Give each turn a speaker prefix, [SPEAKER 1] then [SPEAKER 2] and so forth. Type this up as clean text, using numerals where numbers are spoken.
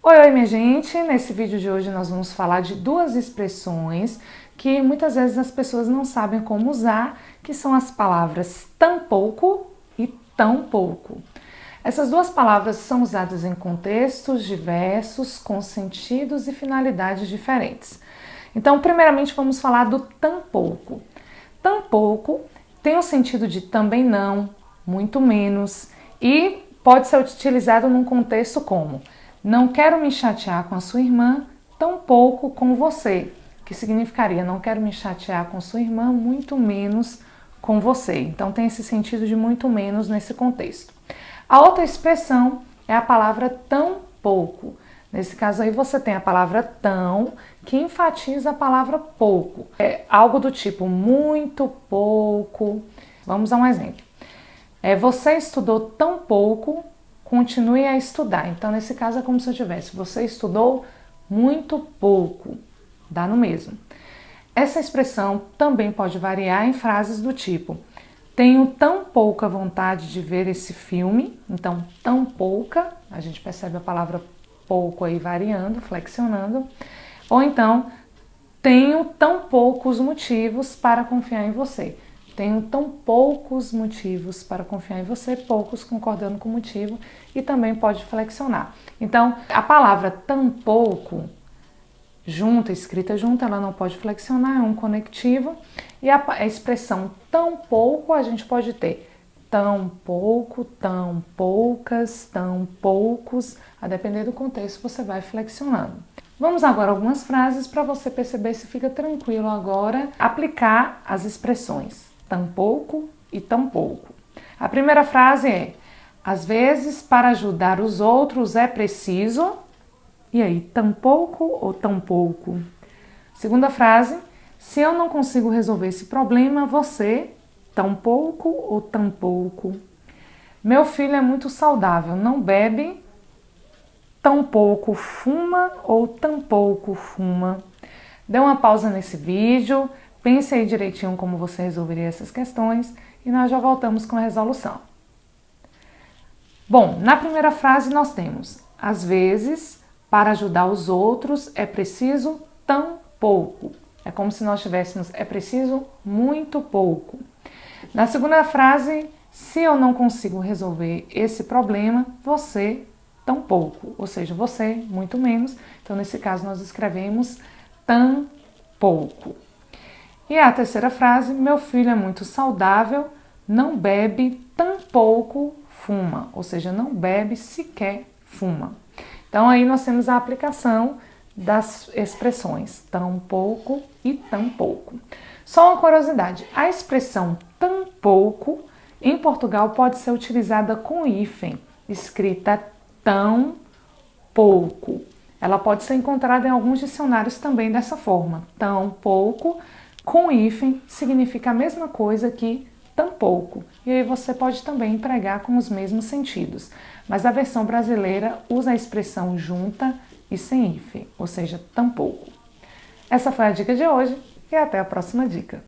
[SPEAKER 1] Oi, minha gente! Nesse vídeo de hoje nós vamos falar de duas expressões que muitas vezes as pessoas não sabem como usar, que são as palavras tampouco e tão pouco. Essas duas palavras são usadas em contextos diversos, com sentidos e finalidades diferentes. Então, primeiramente vamos falar do tampouco. Tampouco tem o sentido de também não, muito menos e pode ser utilizado num contexto como: não quero me chatear com a sua irmã, tampouco com você, que significaria não quero me chatear com sua irmã, muito menos com você. Então tem esse sentido de muito menos nesse contexto. A outra expressão é a palavra tão pouco. Nesse caso aí você tem a palavra tão, que enfatiza a palavra pouco. É algo do tipo muito pouco. Vamos a um exemplo. Você estudou tão pouco, continue a estudar. Então, nesse caso, é como se eu tivesse: você estudou muito pouco. Dá no mesmo. Essa expressão também pode variar em frases do tipo: tenho tão pouca vontade de ver esse filme. Então, tão pouca, a gente percebe a palavra pouco aí variando, flexionando. Ou então, tenho tão poucos motivos para confiar em você. Tenho tão poucos motivos para confiar em você, poucos concordando com o motivo, e também pode flexionar. Então, a palavra tão pouco, junta, escrita junta, ela não pode flexionar, é um conectivo. E a expressão tão pouco, a gente pode ter tão pouco, tão poucas, tão poucos. A depender do contexto, você vai flexionando. Vamos agora a algumas frases para você perceber se fica tranquilo agora aplicar as expressões tampouco e tão pouco. A primeira frase é: às vezes, para ajudar os outros é preciso... E aí, tampouco ou tão pouco? Segunda frase: se eu não consigo resolver esse problema, você... tampouco ou tão pouco? Meu filho é muito saudável, não bebe... tampouco fuma ou tampouco fuma? Dê uma pausa nesse vídeo, pense aí direitinho como você resolveria essas questões e nós já voltamos com a resolução. Bom, na primeira frase nós temos: às vezes, para ajudar os outros é preciso tão pouco. É como se nós tivéssemos: é preciso muito pouco. Na segunda frase: se eu não consigo resolver esse problema, você... tão pouco, ou seja, você muito menos. Então, nesse caso, nós escrevemos tão pouco. E a terceira frase: meu filho é muito saudável, não bebe, tampouco fuma, ou seja, não bebe, sequer fuma. Então, aí nós temos a aplicação das expressões tão pouco e tão pouco. Só uma curiosidade: a expressão tão pouco em Portugal pode ser utilizada com hífen, escrita tão pouco. Ela pode ser encontrada em alguns dicionários também dessa forma. Tão pouco, com hífen, significa a mesma coisa que tão pouco. E aí você pode também empregar com os mesmos sentidos. Mas a versão brasileira usa a expressão junta e sem hífen, ou seja, tão pouco. Essa foi a dica de hoje e até a próxima dica.